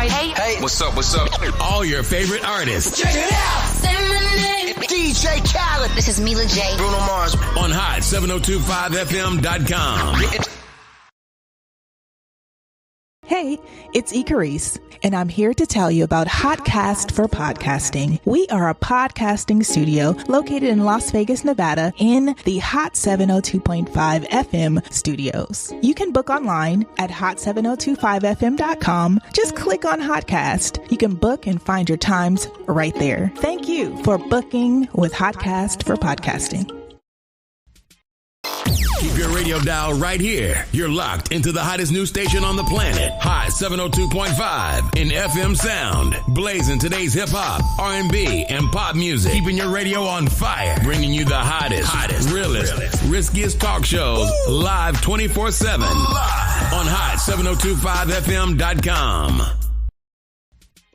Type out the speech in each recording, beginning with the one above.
Hey, what's up? All your favorite artists. Check it out. Say my name. DJ Khaled. This is Mila J. Bruno Mars. On hot7025fm.com. Hey, it's Icarice, and I'm here to tell you about Hotcast for Podcasting. We are a podcasting studio located in Las Vegas, Nevada, in the Hot 702.5 FM studios. You can book online at hot7025fm.com. Just click on Hotcast. You can book and find your times right there. Thank you for booking with Hotcast for Podcasting. Keep your radio dial right here. You're locked into the hottest news station on the planet. Hot 702.5 in FM sound. Blazing today's hip-hop, R&B, and pop music. Keeping your radio on fire. Bringing you the hottest, realest, riskiest talk shows live 24/7 on hot7025fm.com.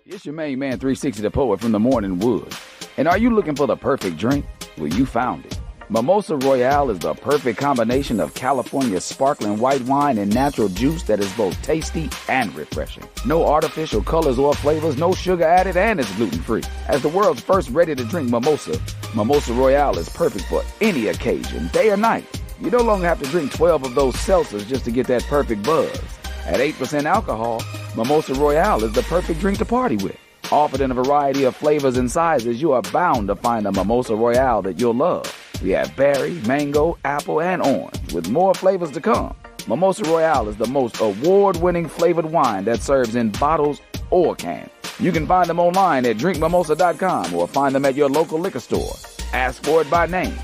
It's your main man 360 the Poet from the Morning Wood. And are you looking for the perfect drink? Well, you found it. Mimosa Royale is the perfect combination of California's sparkling white wine and natural juice that is both tasty and refreshing. No artificial colors or flavors, no sugar added, and it's gluten-free. As the world's first ready-to-drink mimosa, Mimosa Royale is perfect for any occasion, day or night. You no longer have to drink 12 of those seltzers just to get that perfect buzz. At 8% alcohol, Mimosa Royale is the perfect drink to party with. Offered in a variety of flavors and sizes, you are bound to find a Mimosa Royale that you'll love. We have berry, mango, apple, and orange, with more flavors to come. Mimosa Royale is the most award-winning flavored wine that serves in bottles or cans. You can find them online at drinkmimosa.com or find them at your local liquor store. Ask for it by name.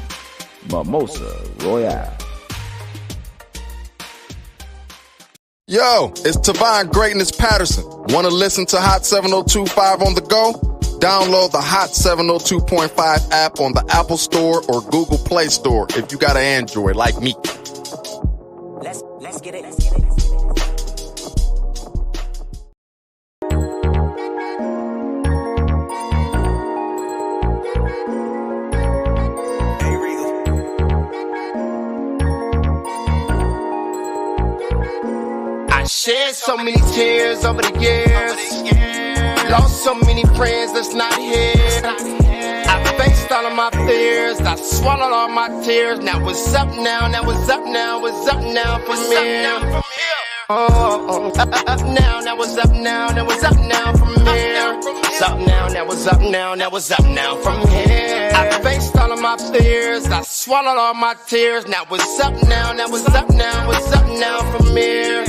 Mimosa Royale. Yo, it's Tavon Greatness Patterson. Want to listen to Hot 7025 on the go? Download the Hot 702.5 app on the Apple Store or Google Play Store if you got an Android like me. Let's get it. I shed so many tears over the years. Lost so many friends that's not here. I faced all of my fears. I swallowed all my tears. Now it's up now. Now it's up now. It's up now from here. Oh, up now. Now it's up now. Now it's up now from here. It's up now. Now it's up now. Now it's up now from here. I faced all of my fears. I swallowed all my tears. Now it's up now. Now it's up now. It's up now from here.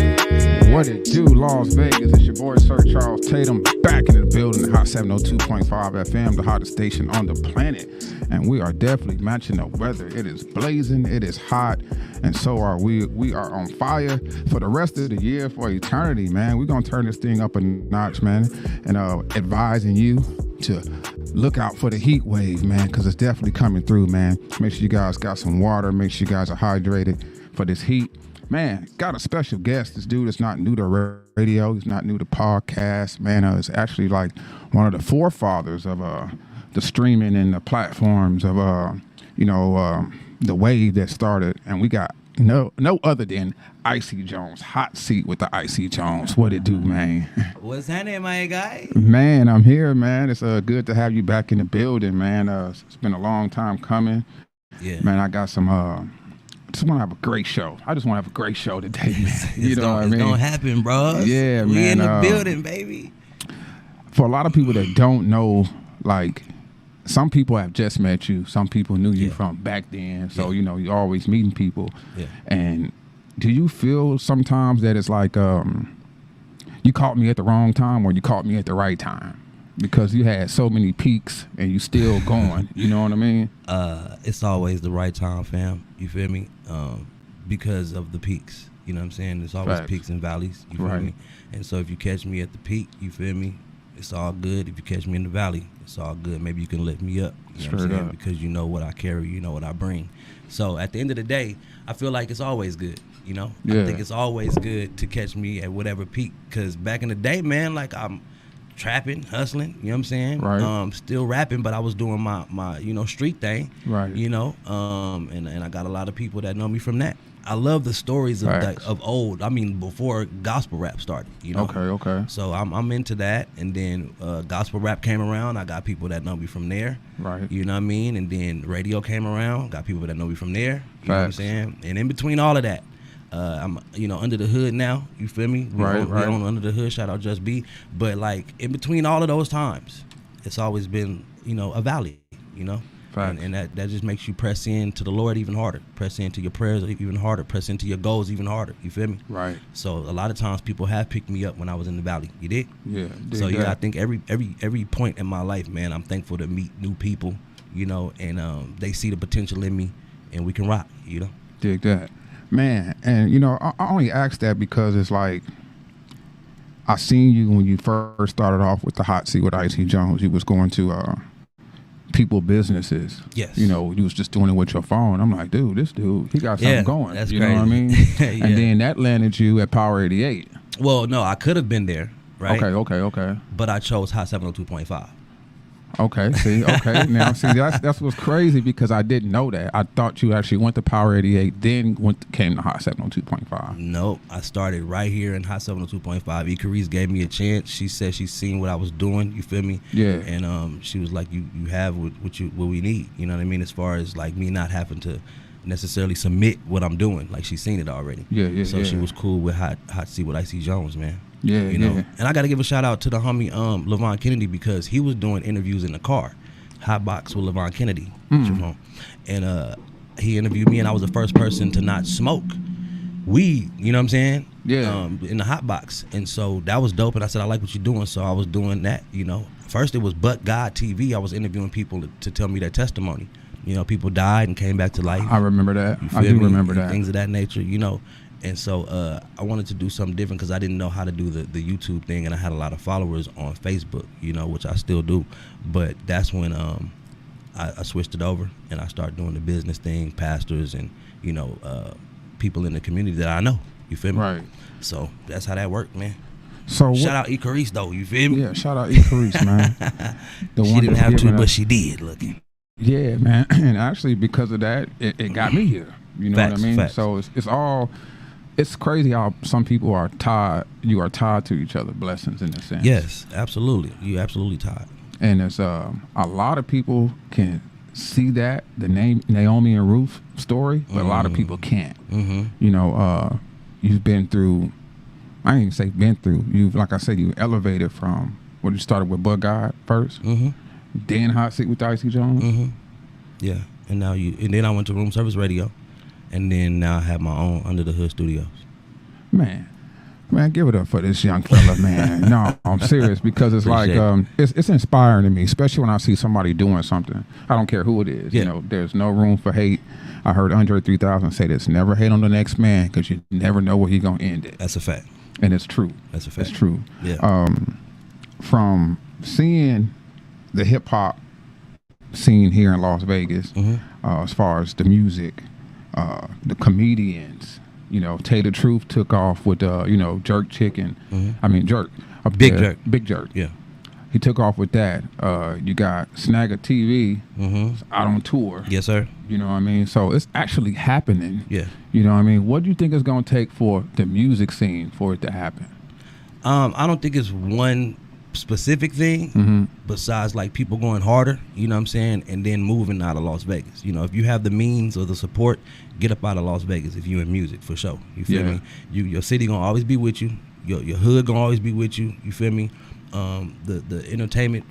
What it do, Las Vegas? It's your boy, Sir Charles Tatum, back in the building, Hot 702.5 FM, the hottest station on the planet. And we are definitely matching the weather. It is blazing, it is hot, and so are we. We are on fire for the rest of the year, for eternity, man. We're going to turn this thing up a notch, man, and advising you to look out for the heat wave, man, because it's definitely coming through, man. Make sure you guys got some water. Make sure you guys are hydrated for this heat. Man, got a special guest. This dude is not new to radio. He's not new to podcasts. Man, it's actually like one of the forefathers of the streaming and the platforms of the wave that started. And we got no other than Icy Jones. Hot seat with the Icy Jones. What it do, man? What's happening, my guy? Man, I'm here, man. It's good to have you back in the building, man. It's been a long time coming. Yeah. Man, I got some just want to have a great show. I just want to have a great show today, man. You know what I mean? It's going to happen, bro. Yeah, we man. We in the building, baby. For a lot of people that don't know, like, some people have just met you. Some people knew you from back then. So, you know, you're always meeting people. Yeah. And do you feel sometimes that it's like you caught me at the wrong time or you caught me at the right time? Because you had so many peaks and you still going, you know what I mean? It's always the right time, fam. You feel me? Because of the peaks. You know what I'm saying? There's always peaks and valleys. You feel me? And so if you catch me at the peak, you feel me? It's all good. If you catch me in the valley, it's all good. Maybe you can lift me up. You know what I'm saying? Because you know what I carry, you know what I bring. So at the end of the day, I feel like it's always good. You know? Yeah. I think it's always good to catch me at whatever peak. Because back in the day, man, like I'm trapping, hustling, you know what I'm saying? Right. Still rapping, but I was doing my street thing. Right. You know, and I got a lot of people that know me from that. I love the stories of old. I mean, before gospel rap started, you know. Okay. So I'm into that, and then gospel rap came around. I got people that know me from there. Right. You know what I mean? And then radio came around. Got people that know me from there. You know what I'm saying? And in between all of that, I'm under the hood now. You feel me? We on Under the Hood. Shout out Just B. But like in between all of those times, it's always been a valley. You know. And that just makes you press in to the Lord even harder, press into your prayers even harder, press into your goals even harder. You feel me? Right. So a lot of times people have picked me up when I was in the valley. You dig? Yeah. So I think every point in my life, man, I'm thankful to meet new people, and they see the potential in me, and we can rock. Dig that, man. And I only asked that because it's like I seen you when you first started off with the hot seat with Icy Jones. You was going to people businesses. Yes. You was just doing it with your phone. I'm like, dude, this dude, he got something going. That's crazy. Know what I mean? Yeah. And then that landed you at Power 88. Well, no, I could have been there, right? Okay. But I chose Hot 702.5. Okay, see, now see that's what's crazy because I didn't know that. I thought you actually went to Power 88, then came to Hot 702.5. Nope, I started right here in Hot 702.5. Icarice gave me a chance. She said she seen what I was doing. You feel me? Yeah. And she was like, "You have what we need." You know what I mean? As far as like me not having to necessarily submit what I'm doing, like she's seen it already. Yeah. So she was cool with Hot Seat with Icy Jones, man. Yeah, And I got to give a shout out to the homie Levon Kennedy because he was doing interviews in the car, Hot Box with Levon Kennedy, and he interviewed me, and I was the first person to not smoke weed. You know what I'm saying? Yeah. In the Hot Box, and so that was dope. And I said I like what you're doing, so I was doing that. First it was But God TV. I was interviewing people to tell me their testimony. People died and came back to life. I remember that. I do remember that. Things of that nature. And so I wanted to do something different because I didn't know how to do the YouTube thing, and I had a lot of followers on Facebook, which I still do. But that's when I switched it over, and I started doing the business thing, pastors and, people in the community that I know. You feel me? Right. So that's how that worked, man. So shout out Icarice, though. You feel me? Yeah, shout out Icarice, man. She didn't have to, but she did. Looking. Yeah, man. And actually, because of that, it got me here. You know facts, what I mean? Facts. So it's crazy how some people are tied. You are tied to each other, blessings in a sense. Yes, absolutely. You absolutely tied. And it's a lot of people can see that the name Naomi and Ruth story, but a lot of people can't. Mm-hmm. You've been through. I ain't even say been through. You've, like I said, you elevated from what you started with But God 1st, then Hot Seat with Icy Jones. Yeah, and then I went to Room Service Radio. And then now I have my own Under the Hood studios. Man, give it up for this young fella, man. No, I'm serious because it's like it's inspiring to me, especially when I see somebody doing something. I don't care who it is. Yeah. There's no room for hate. I heard Andre 3000 say this: never hate on the next man because you never know where he's gonna end it. That's a fact. And it's true. That's a fact. It's true. Yeah. From seeing the hip hop scene here in Las Vegas, as far as the music. The comedians, Tater Truth took off with Jerk Chicken. I mean Jerk, Big Jerk. Yeah, he took off with that. You got Snagger TV out on tour. Yes, sir. You know what I mean? So it's actually happening. Yeah. You know what I mean? What do you think it's gonna take for the music scene for it to happen? I don't think it's one specific thing besides like people going harder, you know what I'm saying, and then moving out of Las Vegas. If you have the means or the support, get up out of Las Vegas if you in music for sure. You feel me? Your city gonna always be with you. Your hood gonna always be with you. You feel me? The entertainment,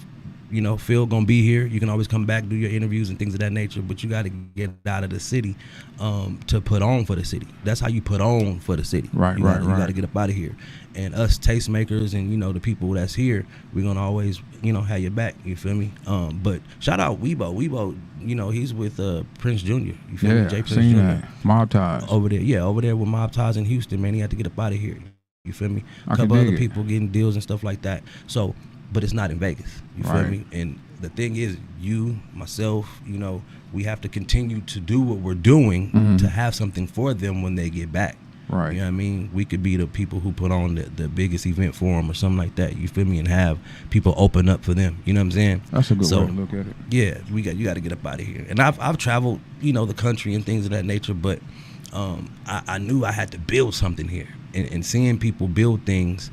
field gonna be here. You can always come back, do your interviews and things of that nature, but you gotta get out of the city to put on for the city. That's how you put on for the city. Right. You gotta get up out of here. And us tastemakers and the people that's here, we're gonna always have your back. You feel me? But shout out Weibo. He's with Prince Jr. You feel me? Jay Prince Jr. That. Mob Ties over there. Yeah, over there with Mob Ties in Houston. Man, he had to get up out of here. You feel me? A couple other people getting deals and stuff like that. So, but it's not in Vegas. You feel me? And the thing is, myself, we have to continue to do what we're doing to have something for them when they get back. Right. You know what I mean? We could be the people who put on the biggest event for them or something like that. You feel me? And have people open up for them. You know what I'm saying? That's a good way to look at it. Yeah, you got to get up out of here. And I've traveled, the country and things of that nature, but I knew I had to build something here, and seeing people build things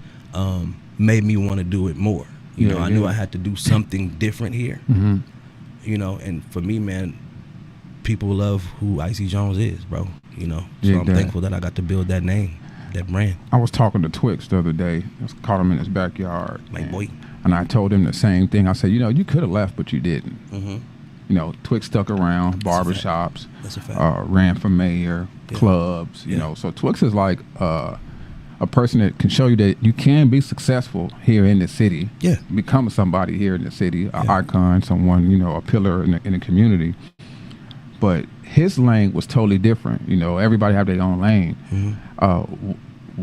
made me want to do it more. You know, I knew I had to do something different here. Mm-hmm. You know, and for me, man, people love who Icy Jones is, bro. You know, so I'm thankful that I got to build that name, that brand. I was talking to Twix the other day. I caught him in his backyard. Like, boy. And I told him the same thing. I said, you know, you could have left, but you didn't. Mm-hmm. You know, Twix stuck around, barbershops, That's a fact. ran for mayor, clubs, you know. So Twix is like a person that can show you that you can be successful here in the city. Yeah. Become somebody here in the city, an icon, someone, you know, a pillar in the community. But his lane was totally different. You know, everybody have their own lane. Mm-hmm.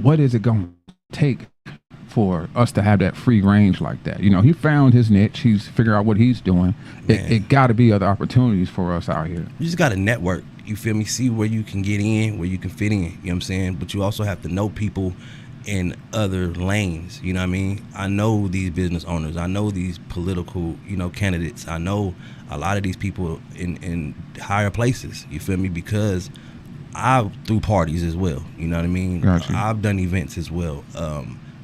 What is it going to take for us to have that free range like that? You know, he found his niche. He's figured out what he's doing. It got to be other opportunities for us out here. You just got to network. You feel me? See where you can get in, where you can fit in. You know what I'm saying? But you also have to know people in other lanes. You know what I mean? I know these business owners. I know these political, you know, candidates. I know a lot of these people in higher places. You feel me? Because I threw parties as well. You know what I mean? Gotcha. I've done events as well.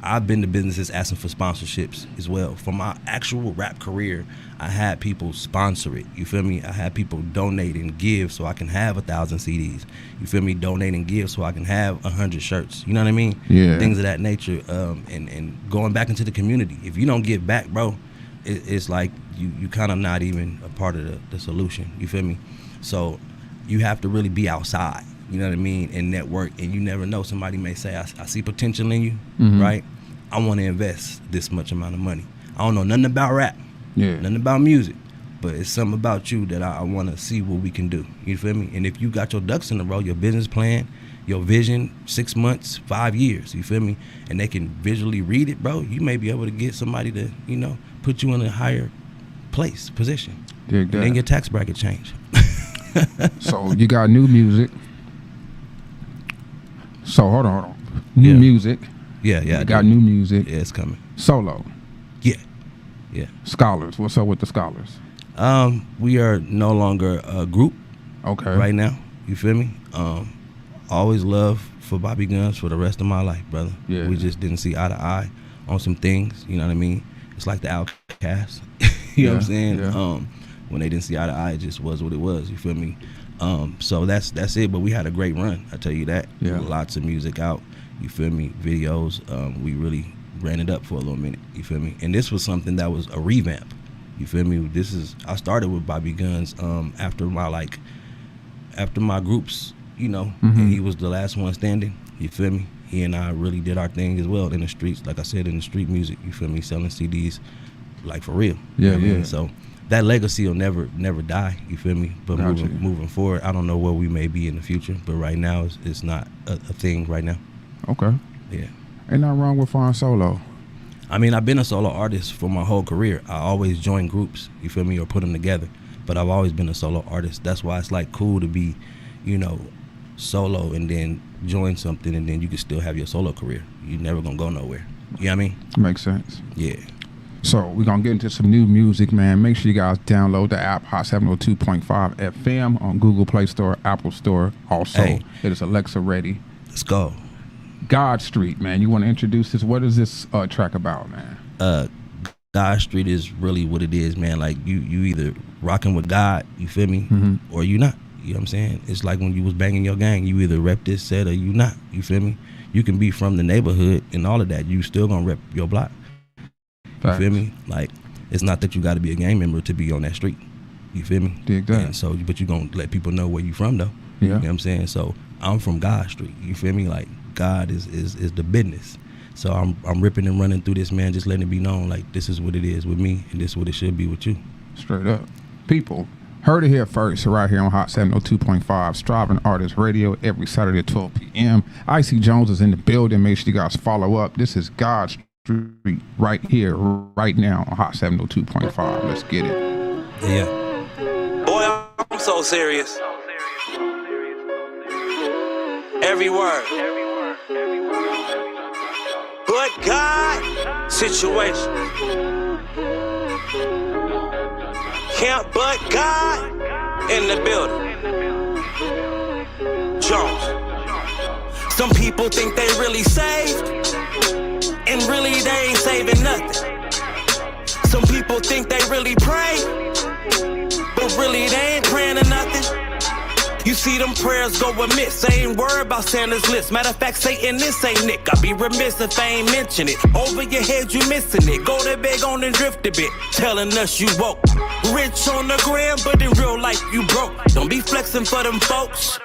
I've been to businesses asking for sponsorships as well. For my actual rap career, I had people sponsor it. You feel me? I had people donate and give so I can have 1,000 CDs. You feel me? Donate and give so I can have 100 shirts. You know what I mean? Yeah. Things of that nature. And going back into the community. If you don't give back, bro, it's like you kind of not even a part of the solution. You feel me? So you have to really be outside. You know what I mean? And network. And you never know. Somebody may say, I see potential in you, right? I want to invest this much amount of money. I don't know nothing about rap, nothing about music, but it's something about you that I want to see what we can do. You feel me? And if you got your ducks in a row, your business plan, your vision, 6 months, 5 years, you feel me? And they can visually read it, bro, you may be able to get somebody to, you know, put you in a higher position. Dig that. And then your tax bracket change. So you got new music. So hold on. New music. Yeah, You got new music. Yeah, it's coming. Solo. Yeah. Scholars. What's up with the Scholars? We are no longer a group. Okay. Right now. You feel me? Always love for Bobby Guns for the rest of my life, brother. Yeah. We just didn't see eye to eye on some things. You know what I mean? It's like the Outcast. You know what I'm saying? Yeah. When they didn't see eye to eye, it just was what it was. You feel me? So that's it. But we had a great run. I tell you that. Yeah. Lots of music out. You feel me? Videos. We really ran it up for a little minute. You feel me? And this was something that was a revamp. You feel me? I started with Bobby Guns after my groups, you know, and he was the last one standing. You feel me? He and I really did our thing as well in the streets. Like I said, in the street music. You feel me? Selling CDs, like for real. Yeah, you know what I mean? yeah. So that legacy will never die. You feel me? But Gotcha. moving forward, I don't know where we may be in the future. But right now, it's not a thing right now. Okay. Yeah. Ain't nothing wrong with flying solo. I mean, I've been a solo artist for my whole career. I always join groups, you feel me, or put them together. But I've always been a solo artist. That's why it's like cool to be, you know, solo and then join something and then you can still have your solo career. You're never gonna go nowhere. You know what I mean? Makes sense. Yeah. So we're going to get into some new music, man. Make sure you guys download the app, Hot 702.5 FM on Google Play Store, Apple Store. Also, it is Alexa ready. Let's go. God Street, man. You want to introduce this? What is this track about, man? God Street is really what it is, man. Like you either rocking with God, you feel me, or you not. You know what I'm saying? It's like when you was banging your gang, you either rep this set or you not. You feel me? You can be from the neighborhood and all of that. You still gonna rep your block. You feel me? Like it's not that you got to be a gang member to be on that street. You feel me? Dig that. And so, but you gonna let people know where you from though. Yeah. You know what I'm saying? So I'm from God Street. You feel me? Like God is the business. So I'm ripping and running through this, man, just letting it be known like this is what it is with me and this is what it should be with you. Straight up. People, heard it here first, right here on Hot 702.5, Striving Artist Radio every Saturday at 12 p.m. Icy Jones is in the building. Make sure you guys follow up. This is God Street right here, right now on Hot 702.5. Let's get it. Yeah. Boy, I'm so serious. Every word. But God, situation. Can't but God in the building. Jones. Some people think they really saved, and really they ain't saving nothing. Some people think they really pray, but really they ain't praying to nothing. You see them prayers go amiss. They ain't worried about Santa's list. Matter of fact, saying this ain't Nick. I'd be remiss if I ain't mention it. Over your head, you missing it. Go to bed on and drift a bit. Telling us you woke. Rich on the gram, but in real life you broke. Don't be flexing for them folks.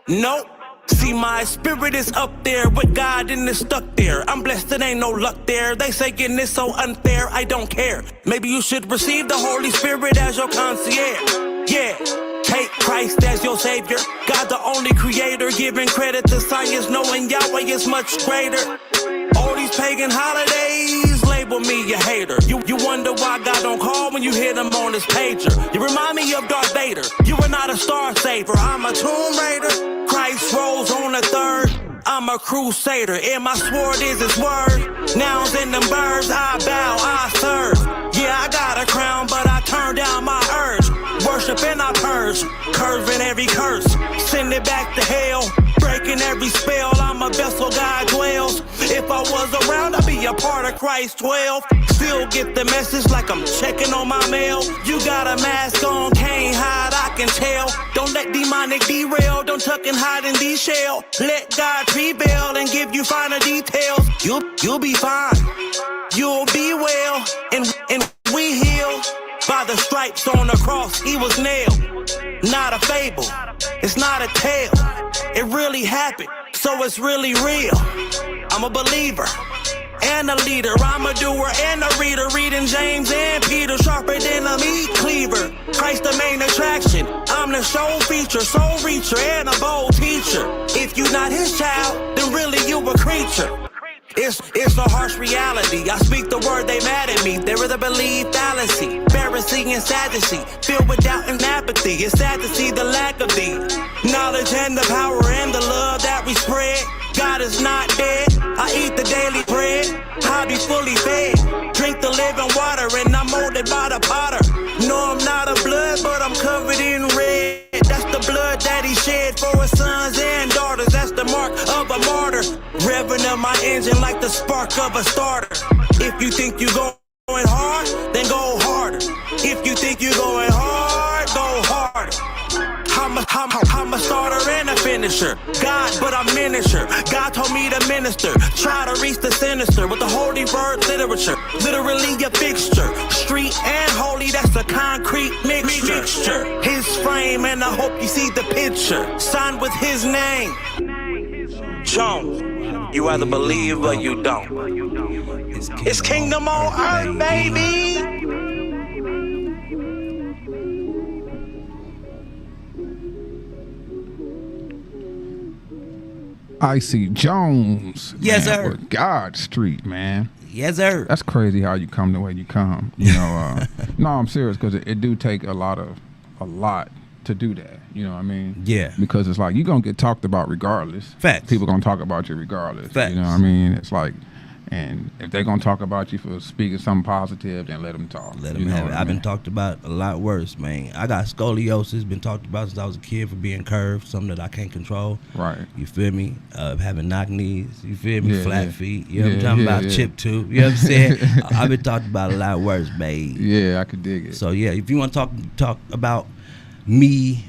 Nope. See, my spirit is up there with God and it's stuck there. I'm blessed, it ain't no luck there. They say getting this so unfair, I don't care. Maybe you should receive the Holy Spirit as your concierge. Yeah. Take Christ as your savior. God the only creator. Giving credit to science, knowing Yahweh is much greater. All these pagan holidays label me a hater. You wonder why God don't call when you hit him on his pager. You remind me of Darth Vader. You are not a star saver. I'm a tomb raider. Christ rose on the third. I'm a crusader, and my sword is his word. Nouns in them birds, I bow, I serve. Yeah, I got a crown, but I turn down my urge. Worship and I purge, curving every curse. Send it back to hell, breaking every spell. I'm a vessel God dwells. If I was around, I'd be a part of Christ 12. Still get the message like I'm checking on my mail. You got a mask on, can't hide, I can tell. Don't let demonic derail, don't tuck and hide in these shell. Let God prevail and give you finer details. You'll be fine, you'll be well, and we heal. By the stripes on the cross, he was nailed. Not a fable, it's not a tale. It really happened, so it's really real. I'm a believer and a leader. I'm a doer and a reader. Reading James and Peter, sharper than a meat cleaver. Christ the main attraction. I'm the show feature, soul reacher, and a bold teacher. If you not his child, then really you a creature. It's a harsh reality. I speak the word, they mad at me. There is a belief fallacy, Pharisee and Sadducee, filled with doubt and apathy. It's sad to see the lack of thee. Knowledge and the power and the love that we spread. God is not dead. I eat the daily bread. I be fully fed. Drink the living water, and I'm molded by the potter. No, I'm not a blood, but I'm covered in red. That's the blood that he shed for his sons and daughters. That's the mark of a martyr. Revving up my engine like the spark of a starter. If you think you're going hard, then go harder. If you think you're going hard, go harder. I'm a starter and a finisher. God, but I'm miniature. God told me to minister. Try to reach the sinister with the holy word literature. Literally a fixture. Street and holy, that's a concrete mixture. His frame, and I hope you see the picture. Signed with his name. Jones. You either believe or you don't. It's kingdom on earth, baby. Icy Jones. Yes, man, sir. with God Street, man. Yes, sir. That's crazy how you come the way you come. You know, no, I'm serious, because it do take a lot to do that. You know what I mean? Yeah. Because it's like you're gonna get talked about regardless. Facts. People gonna talk about you regardless. Facts. You know what I mean? It's like, and if they're gonna talk about you for speaking something positive, then let them talk. Let them have it. I've been talked about a lot worse, man. I got scoliosis, been talked about since I was a kid for being curved, something that I can't control. Right. You feel me? Having knock knees, you feel me? Yeah, Flat yeah. feet. You know what I'm talking about? Chip tooth. You know what I'm saying? I've been talked about a lot worse, man. Yeah, I could dig it. So yeah, if you want to talk about me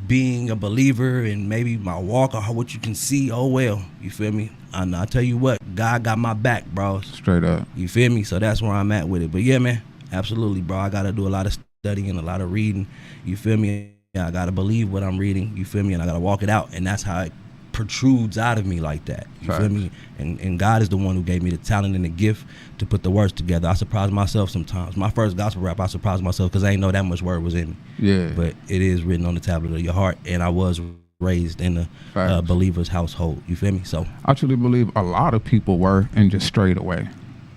being a believer and maybe my walk or what you can see, oh well, you feel me? And I tell you what, God got my back, bro. Straight up. You feel me? So that's where I'm at with it. But yeah, man, absolutely, bro. I got to do a lot of studying, a lot of reading. You feel me? I got to believe what I'm reading. You feel me? And I got to walk it out. And that's how it protrudes out of me like that. You feel me? And God is the one who gave me the talent and the gift to put the words together. I surprise myself sometimes. My first gospel rap, I surprised myself because I didn't know that much word was in me. Yeah. But it is written on the tablet of your heart. And I was raised in a believer's household. You feel me? So I truly believe a lot of people were and just strayed away.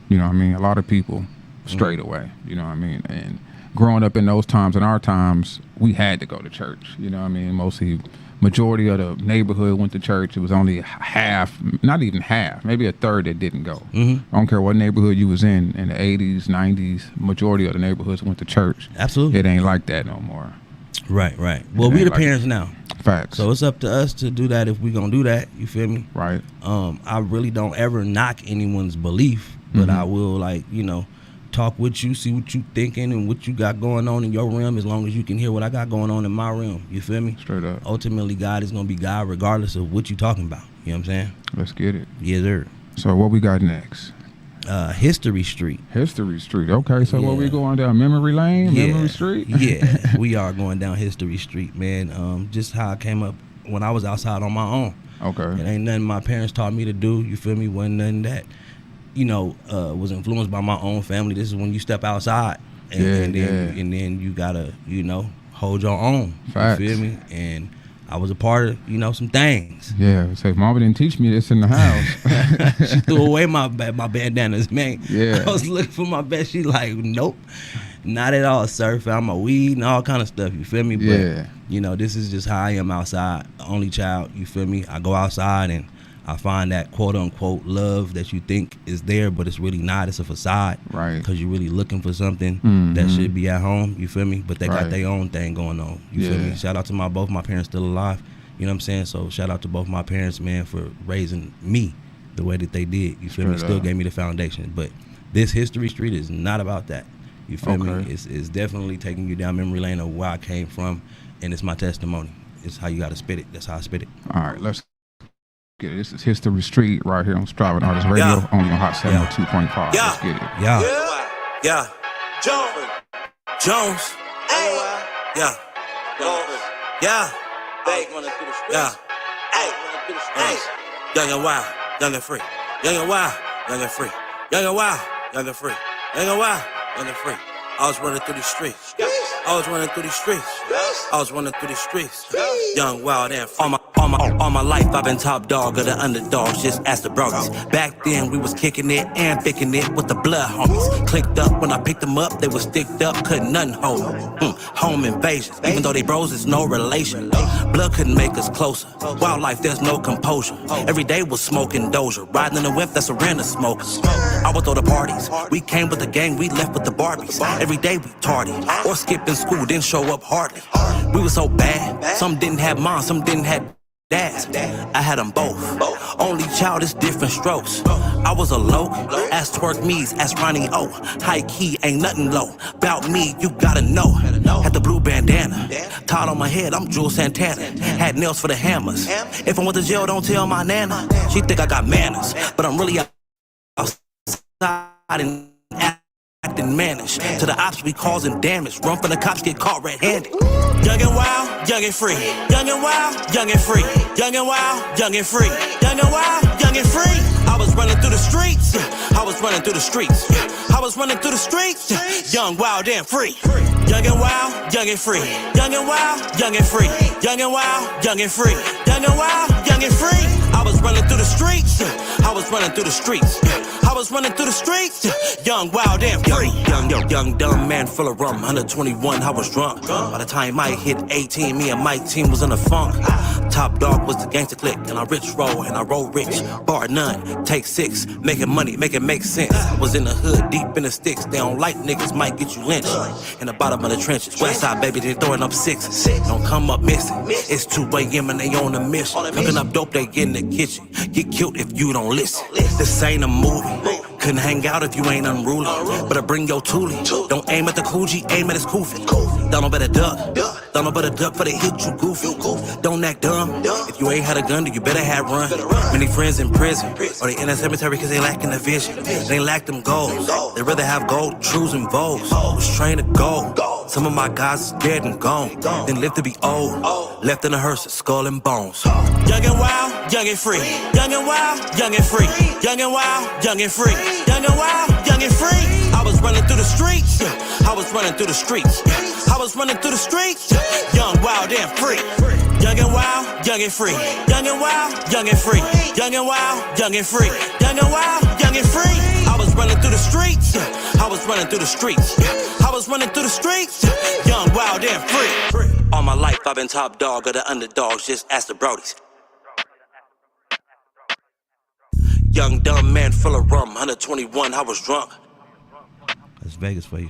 You know what I mean? A lot of people strayed away. You know what I mean? And growing up in those times, in our times, we had to go to church. You know what I mean? Majority of the neighborhood went to church. It was only half, not even half, maybe a third that didn't go. I don't care what neighborhood you was in the 80s, 90s, majority of the neighborhoods went to church. Absolutely. It ain't like that no more. Right. Well, we the parents now. Facts. So it's up to us to do that if we gonna do that. You feel me? Right. I really don't ever knock anyone's belief, but I will, like, you know, talk with you, see what you thinking and what you got going on in your realm, as long as you can hear what I got going on in my realm. You feel me? Straight up. Ultimately, God is gonna be God regardless of what you talking about. You know what I'm saying? Let's get it. Yes, sir. So what we got next? History Street. History Street. Okay, so what we going down? Memory Lane? Memory Street? Yeah, we are going down History Street, man. Just how I came up when I was outside on my own. Okay. It ain't nothing my parents taught me to do. You feel me? Wasn't nothing that, you know, was influenced by my own family. This is when you step outside, and then you gotta, you know, hold your own. Facts. You feel me? And I was a part of, you know, some things. Yeah, so Mama didn't teach me this in the house. She threw away my bandanas, man. Yeah. I was looking for my best. She like, nope, not at all, sir. I'm a weed and all kind of stuff. You feel me? Yeah. But, you know, this is just how I am outside. Only child. You feel me? I go outside and I find that quote unquote love that you think is there, but it's really not. It's a facade. Right. Because you're really looking for something that should be at home. You feel me? But they got their own thing going on. You feel me? Shout out to both my parents still alive. You know what I'm saying? So shout out to both my parents, man, for raising me the way that they did. You feel me? Still gave me the foundation. But this History Street is not about that. You feel me? It's definitely taking you down memory lane of where I came from, and it's my testimony. It's how you got to spit it. That's how I spit it. All right, let's get it. This is History Street right here on Striving Artist Radio, only on Hot 702.5. Yeah. Let's get it. Yeah. Jones. Hey. Yeah. Yeah. Yeah. Hey. Young and wild, young and free. Young and wild, young and free. Young and wild, young and free. Young and wild, young and free. I was running through the streets. I was running through the streets. I was running through the streets. Young, wild, and free. All my life I've been top dog of the underdogs, just ask the brothers. Back then we was kicking it and picking it with the blood homies. Clicked up when I picked them up, they was sticked up, couldn't nothing hold them. Home invasions, even though they bros, it's no relation. Blood couldn't make us closer. Wildlife, there's no composure. Every day was smoking Doja, riding in the whip, that's a random smokers. I would throw the parties. We came with the gang, we left with the Barbies. Every day we tardy, or skipping school, didn't show up hardly. We were so bad, some didn't have moms, some didn't have dads. I had them both. Only child is different strokes. I was a low, ask Twerk Me's, ask Ronnie O. High key, ain't nothing low. About me, you gotta know. Had the blue bandana, tied on my head, I'm Jules Santana. Had nails for the hammers. If I went to jail, don't tell my nana. She think I got manners, but I'm really outside and acting mannish. To the ops, we causing damage. Run from the cops, get caught red-handed. Young and wild, young and free. Young and wild, young and free. Young and wild, young and free. Young and wild, young and free. I was running through the streets. I was running through the streets. I was running through the streets. Young, wild, and free. Young and wild, young and free. Young and wild, young and free. Young and wild, young and free. Young and wild, young and free. I was running through the streets. I was running through the streets. I was running through the streets. Young, wild, and free. Young, dumb man full of rum. 121, I was drunk. By the time I hit 18, me and my team was in the funk. Top dog was the gangster clique, and I rich roll, and I roll rich. Bar none, take 6, making money, make it make sense. Was in the hood, deep in the sticks. They don't like niggas, might get you lynched. In the bottom of the trenches, west side baby, they throwing up 6. Don't come up missing. It's 2 a.m. and they on a mission. Cooking up dope, they get in the kitchen. Get killed if you don't listen. This ain't a movie. Couldn't hang out if you ain't unruly. Better bring your toolie. Don't aim at the Coogee, aim at his Koofy. Don't know better duck. Don't know better duck for they hit you goofy. Don't act dumb. If you ain't had a gun, then you better have run. Many friends in prison, or they in a cemetery cause they lacking the vision. They lack them goals. They rather have gold, trues and vows. Was trained to go. Some of my guys is dead and gone. Then live to be old. Left in a hearse, skull and bones. Young and wild, young and free. Young and wild, young and free. Young and wild, young and free. Young and wild, young and free. I was running through the streets. I was running through the streets. I was running through the streets. Young, wild, and free. Young and wild, young and free. Young and wild, young and free. Young and wild, young and free. Young and wild, young and free. I was running through the streets. I was running through the streets. I was running through the streets. Young, wild, and free. All my life I've been top dog of the underdogs, just ask the Brodies. Young, dumb man full of rum, 121, I was drunk. That's Vegas for you.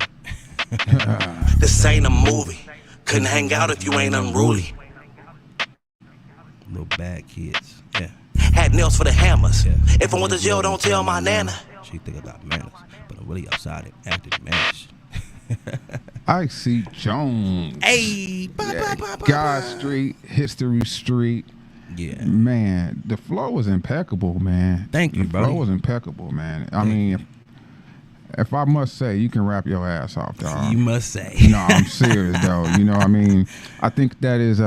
This ain't a movie. Couldn't hang out if you ain't unruly. Little bad kids. Yeah. Had nails for the hammers. Yeah. If I went to jail, don't tell my nana. She think I got manners, but I'm really outside and acting managed. Icy Jones. Hey, God Street, History Street. Yeah. Man, the flow was impeccable, man. Thank you, bro. The flow was impeccable, man. I mean, if I must say, you can rap your ass off, dog. You must say. No, I'm serious, though. You know, I mean, I think that is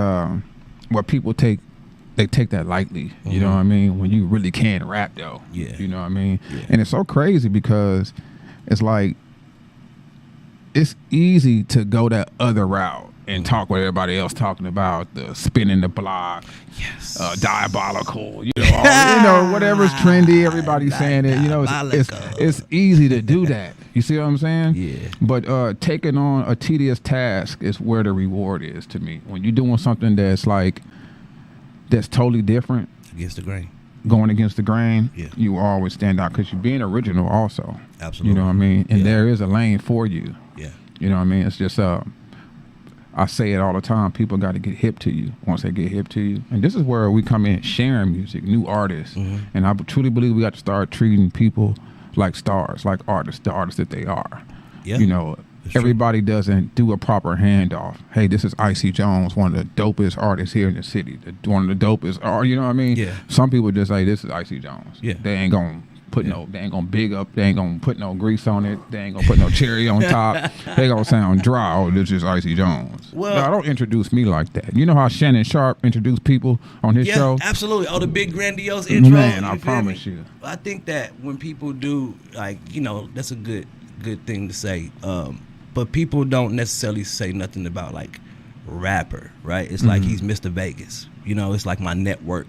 what people take. They take that lightly. You know what I mean? When you really can rap, though. Yeah. You know what I mean? Yeah. And it's so crazy because it's like, it's easy to go that other route and talk what everybody else talking about, the spinning the block, Yes. Diabolical, whatever's trendy, everybody's saying it. You know, it's easy to do that. You see what I'm saying? Yeah. But taking on a tedious task is where the reward is to me. When you're doing something that's totally different, Against the grain. going against the grain, Yeah. you always stand out because you're being original also. Absolutely. You know what I mean? And Yeah. there is a lane for you. Yeah. You know what I mean? It's just I say it all the time. People got to get hip to you once they get hip to you. And this is where we come in sharing music, new artists. And I truly believe we got to start treating people like stars, like artists, the artists that they are. Yeah. You know, everybody doesn't do a proper handoff. Hey, this is Icy Jones, one of the dopest artists here in the city. One of the dopest, you know what I mean? Yeah. Some people just say, this is Icy Jones. Yeah. They ain't going to they ain't gonna big up, they ain't gonna put no grease on it, they ain't gonna put no cherry on top. They gonna sound dry. Oh, this is Icy Jones. Well, no, don't introduce me like that. You know how Shannon Sharp introduced people on his show? Absolutely. Oh, the big grandiose intro. Man, I promise you. I think that when people do, that's a good thing to say. But people don't necessarily say nothing about like rapper, right? It's like he's Mr. Vegas. You know, it's like my network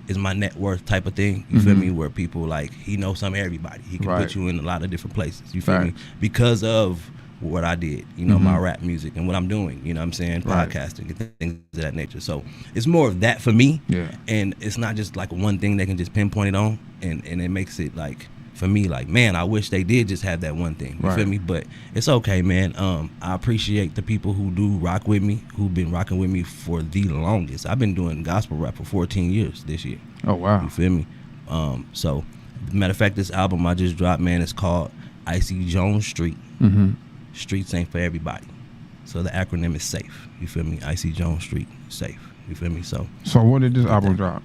is my net worth type of thing. You feel me? Where people like, he knows some of everybody. He can put you in a lot of different places. You feel me? Because of what I did, my rap music and what I'm doing, you know what I'm saying? Podcasting and things of that nature. So it's more of that for me. Yeah. And it's not just like one thing they can just pinpoint it on. And it makes it like, for me, like, man, I wish they did just have that one thing. You feel me? But it's okay, man. I appreciate the people who do rock with me, who've been rocking with me for the longest. I've been doing gospel rap for 14 years this year. Oh, wow. You feel me? So, matter of fact, this album I just dropped, man, it's called Icy Jones Street. Streets ain't for everybody. So the acronym is SAFE. You feel me? Icy Jones Street, SAFE. You feel me? So when did this album drop?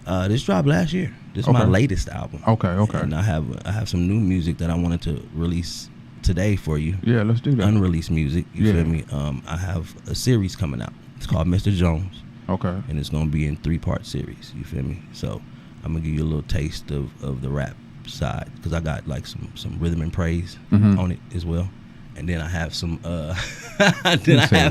This dropped last year. This is my latest album. Okay. And I have some new music that I wanted to release today for you. Yeah, let's do that. Unreleased music. You feel me? I have a series coming out. It's called Mr. Jones. Okay. And it's gonna be in 3-part series. You feel me? So I'm gonna give you a little taste of the rap side because I got like some rhythm and praise on it as well. And then I have some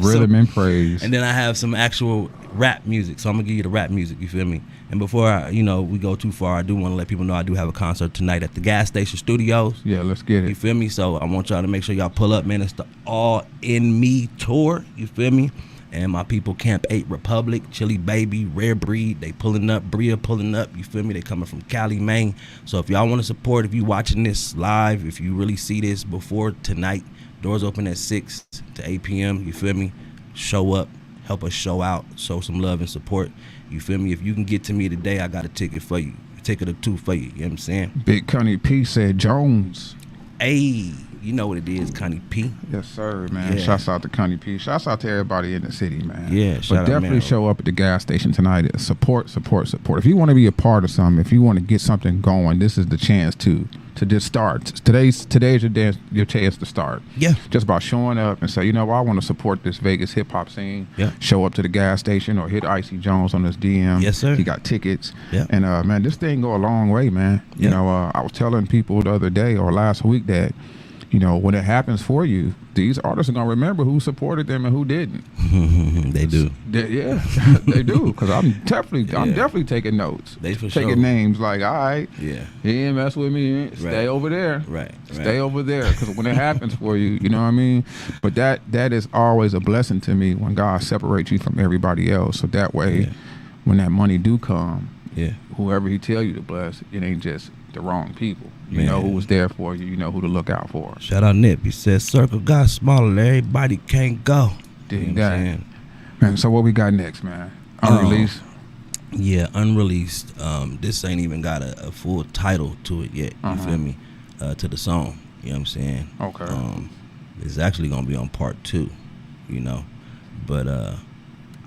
rhythm and praise. And then I have some actual rap music. So I'm gonna give you the rap music, you feel me? And before we go too far, I do want to let people know I do have a concert tonight at the Gas Station Studios. Yeah, let's get it. You feel me? So I want y'all to make sure y'all pull up, man. It's the All In Me tour, you feel me? And my people, Camp 8 Republic, Chili Baby, Rare Breed, they pulling up, Bria pulling up, you feel me? They coming from Cali, Maine. So if y'all want to support, if you watching this live, if you really see this before tonight, doors open at 6 to 8 p.m., you feel me? Show up, help us show out, show some love and support. You feel me? If you can get to me today, I got a ticket for you. A ticket or two for you, you know what I'm saying? Big Connie P said Jones. Hey, you know what it is, Connie P. Yes, sir, man. Yeah. Shouts out to Connie P. Shouts out to everybody in the city, man. Yeah, but definitely show up at the gas station tonight. Support. If you want to be a part of something, if you want to get something going, this is the chance to just start. Today's your chance to start. Yeah. Just about showing up and say, I want to support this Vegas hip hop scene. Yeah. Show up to the gas station or hit Icy Jones on his DM. Yes, sir. He got tickets. Yeah. And man, this thing go a long way, man. You know, I was telling people the other day or last week that, when it happens for you, these artists are going to remember who supported them and who didn't. They do. Yeah, they do. Because I'm definitely taking notes. They for taking sure. names like, all right, he didn't mess with me. Stay over there. Right. Stay over there. Because when it happens for you, you know what I mean? But that is always a blessing to me when God separates you from everybody else. So that way, when that money do come, whoever he tell you to bless, it ain't just the wrong people. You know who was there for you. You know who to look out for. Shout out Nip. He says, circle got smaller. Everybody can't go. Dig that. Man, so what we got next, man? Unreleased? Yeah, unreleased. This ain't even got a full title to it yet. You feel me? To the song. You know what I'm saying? Okay. It's actually gonna be on part 2. You know, but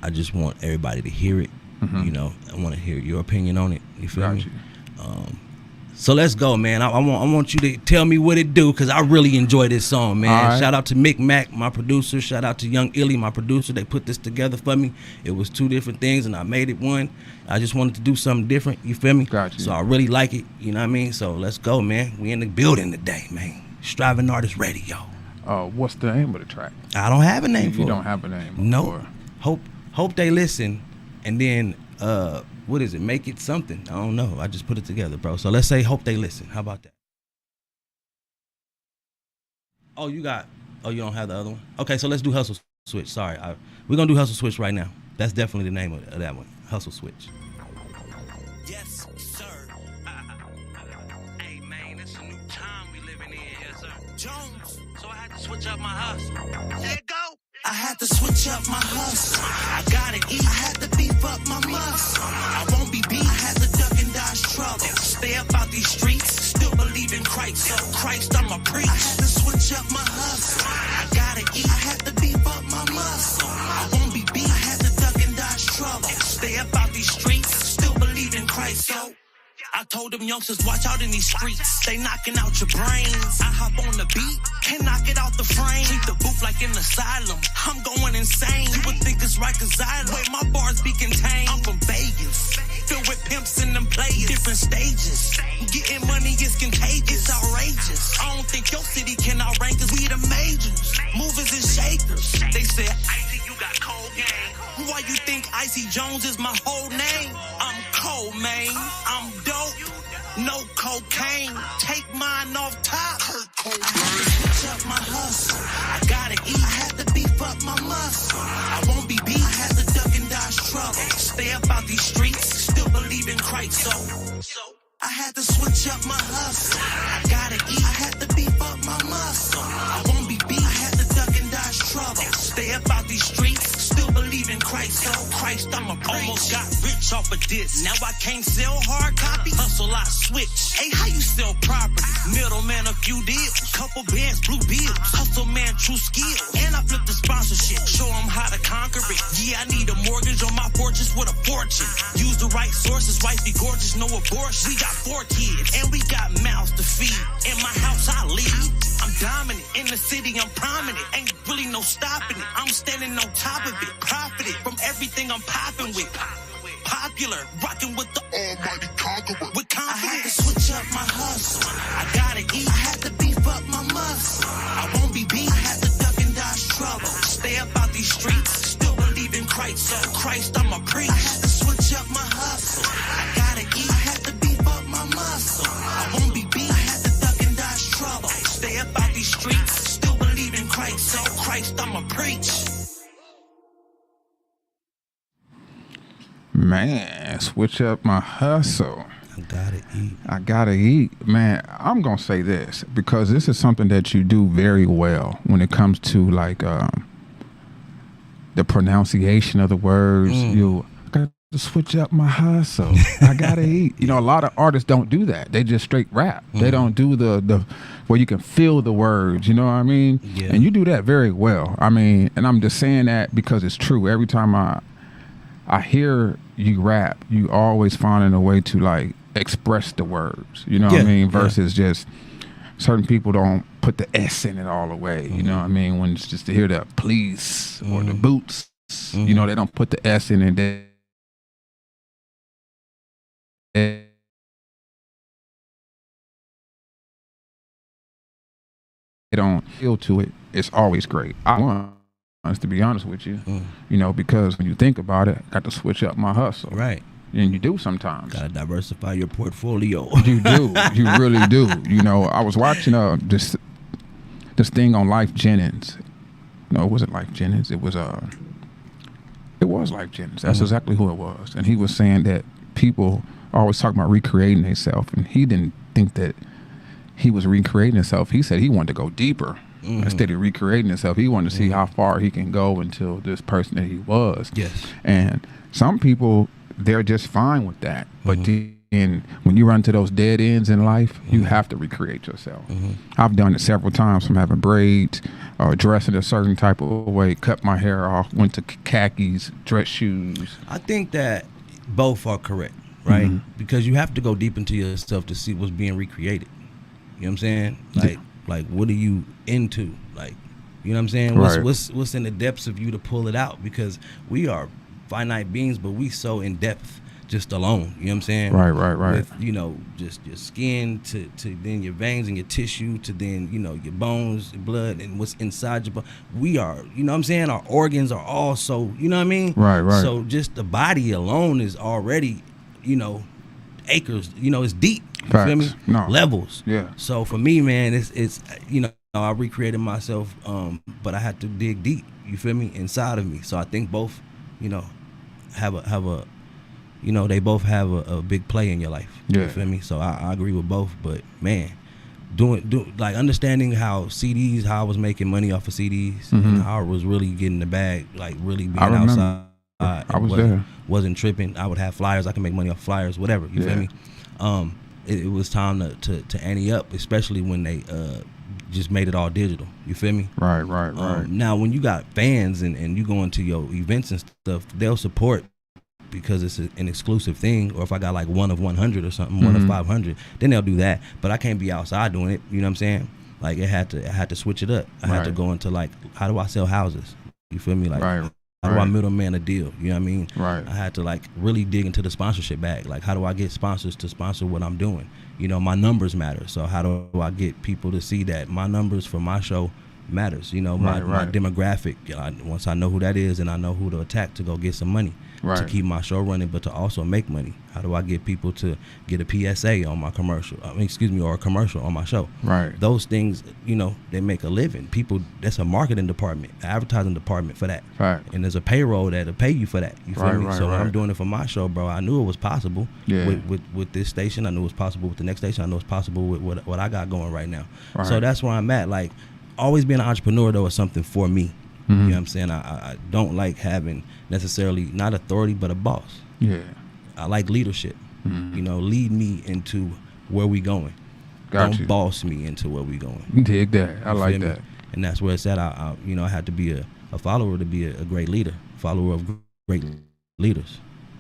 I just want everybody to hear it. You know, I want to hear your opinion on it. You feel me? So let's go, man. I want you to tell me what it do, because I really enjoy this song, man. Right. Shout out to Mick Mac, my producer. Shout out to Young Illy, my producer. They put this together for me. It was 2 different things, and I made it one. I just wanted to do something different. You feel me? Gotcha. So I really like it. You know what I mean? So let's go, man. We in the building today, man. Striving Artist Radio. What's the name of the track? I don't have a name for it. You don't have a name. No. Hope they listen, and then what is it? Make it something. I don't know. I just put it together, bro. So let's say hope they listen. How about that? Oh, you don't have the other one? Okay, so let's do Hustle Switch. Sorry. We're going to do Hustle Switch right now. That's definitely the name of that one. Hustle Switch. Yes, sir. Hey, man, it's a new time we living in here, sir. Jones, so I had to switch up my hustle. Let go. I had to switch up my hustle. I gotta eat. I had to beef up my muscle. I won't be beat. I had to duck and dodge trouble. Stay up out these streets. Still believe in Christ. So Christ, I'm a preach. I had to switch up my hustle. I gotta eat. I had to beef up my muscle. I won't be beat. I had to duck and dodge trouble. Stay up out these streets. Still believe in Christ. So I told them youngsters, watch out in these streets. They knocking out your brains. I hop on the beat and knock it out the frame. Treat the booth like an asylum. I'm going insane. You would think it's Rikers Island. Wait, my bars be contained. I'm from Vegas, filled with pimps and them players. Different stages. Getting money is contagious. It's outrageous. I don't think your city can outrank us. We the majors, movers and shakers. They said, Icy, you got cold game. Why you think Icy Jones is my whole name? I'm cold, man. I'm dope. No cocaine. Take mine off top. I had to switch up my hustle. I gotta eat. I had to beef up my muscle. I won't be beat. I had to duck and dodge trouble. Stay up out these streets. Still believe in Christ. So I had to switch up my hustle. I gotta eat. I had to beef up my muscle. I won't be beat. I had to duck and dodge trouble. Stay up out these streets. Still believe in Christ. So Christ, I'm a preach. Almost got rich off of this. Now I can't sell hard copy. Hustle, I switch. Hey, how you sell property? Middleman, a few deals. Couple bands, blue bills. Hustle, man, true skill. And I flip the sponsorship. Show them how to conquer it. Yeah, I need a mortgage on my fortress with a fortune. Use the right sources. Wifey gorgeous, no abortion. We got 4 kids. And we got mouths to feed. In my house, I lead. I'm dominant. In the city, I'm prominent. Ain't really no stopping it. I'm standing on top of it. Profited from everything I'm popping with. Popular, rocking with the almighty conqueror. With confidence. I had to switch up my hustle. I gotta eat. I had to beef up my muscle. I won't be beat. I had to duck and dodge trouble. Stay up out these streets. Still believe in Christ. So Christ, I'm a preach. I had to switch up my hustle. I gotta eat. I had to beef up my muscle. I won't be beat. I had to duck and dodge trouble. Stay up out these streets. Still believe in Christ. So Christ, I'm a preach. Man, switch up my hustle. I gotta eat. Man, I'm going to say this because this is something that you do very well when it comes to like the pronunciation of the words. You got to switch up my hustle. I got to eat. You know, a lot of artists don't do that. They just straight rap. They don't do the where you can feel the words, you know what I mean? Yeah. And you do that very well. I mean, and I'm just saying that because it's true. Every time I hear you rap, you always finding a way to like express the words, you know what I mean? Versus just certain people don't put the S in it all the way, you know what I mean? When it's just to hear the police or the boots, you know, they don't put the S in it. They don't feel to it. It's always great. I want to be honest with you, you know, because when you think about it, I got to switch up my hustle. Right. And you do sometimes. Gotta diversify your portfolio. You do. You really do. You know, I was watching this thing on Life Jennings. No, it wasn't Life Jennings. It was Life Jennings. That's exactly who it was. And he was saying that people always talk about recreating themselves, and he didn't think that he was recreating himself. He said he wanted to go deeper. Instead of recreating himself, he wanted to see how far he can go until this person that he was. Yes. And some people, they're just fine with that. But then when you run to those dead ends in life, you have to recreate yourself. I've done it several times, from having braids, dressing a certain type of way, cut my hair off, went to khakis, dress shoes. I think that both are correct, right? Because you have to go deep into yourself to see what's being recreated. You know what I'm saying? Like what are you into? Like, you know what I'm saying? What's in the depths of you to pull it out? Because we are finite beings, but we so in depth just alone. You know what I'm saying? Right. With, you know, just your skin to then your veins and your tissue to then, you know, your bones, your blood, and what's inside your body. We are, you know what I'm saying? Our organs are all so, you know what I mean? Right. So just the body alone is already, you know, acres. You know, it's deep. You feel me? No. Levels. Yeah. So for me, man, it's you know, I recreated myself, but I had to dig deep. You feel me? Inside of me. So I think both, you know, have a you know, they both have a big play in your life. Yeah. You feel me? So I agree with both. But man, doing like understanding how CDs, how I was making money off of CDs, and how I was really getting the bag, like really being outside. I was there. Wasn't tripping. I would have flyers. I can make money off flyers, whatever. You feel me? It was time to ante up, especially when they just made it all digital. You feel me? Right. Now, when you got fans and you go into your events and stuff, they'll support because it's an exclusive thing. Or if I got like 1 of 100 or something, 1 of 500, then they'll do that. But I can't be outside doing it. You know what I'm saying? Like I had to switch it up. I had to go into like, how do I sell houses? You feel me? Like, how do I middleman a deal? You know what I mean? Right. I had to like really dig into the sponsorship bag. Like, how do I get sponsors to sponsor what I'm doing? You know, my numbers matter. So how do I get people to see that my numbers for my show matters? You know, my demographic. Once I know who that is, and I know who to attack to go get some money to keep my show running, but to also make money. How do I get people to get a PSA on my commercial? Or a commercial on my show. Right. Those things, you know, they make a living. People, that's a marketing department, an advertising department for that. Right. And there's a payroll that'll pay you for that. You feel me? So when I'm doing it for my show, bro, I knew it was possible with this station. I knew it was possible with the next station. I know it's possible with what I got going right now. Right. So that's where I'm at. Like, always being an entrepreneur, though, is something for me. You know what I'm saying? I don't like having necessarily not authority, but a boss. Yeah. I like leadership. You know, lead me into where we going. Don't boss me into where we going. Dig that. I like that. And that's where it's at. I had to be a follower to be a great leader. Follower of great leaders,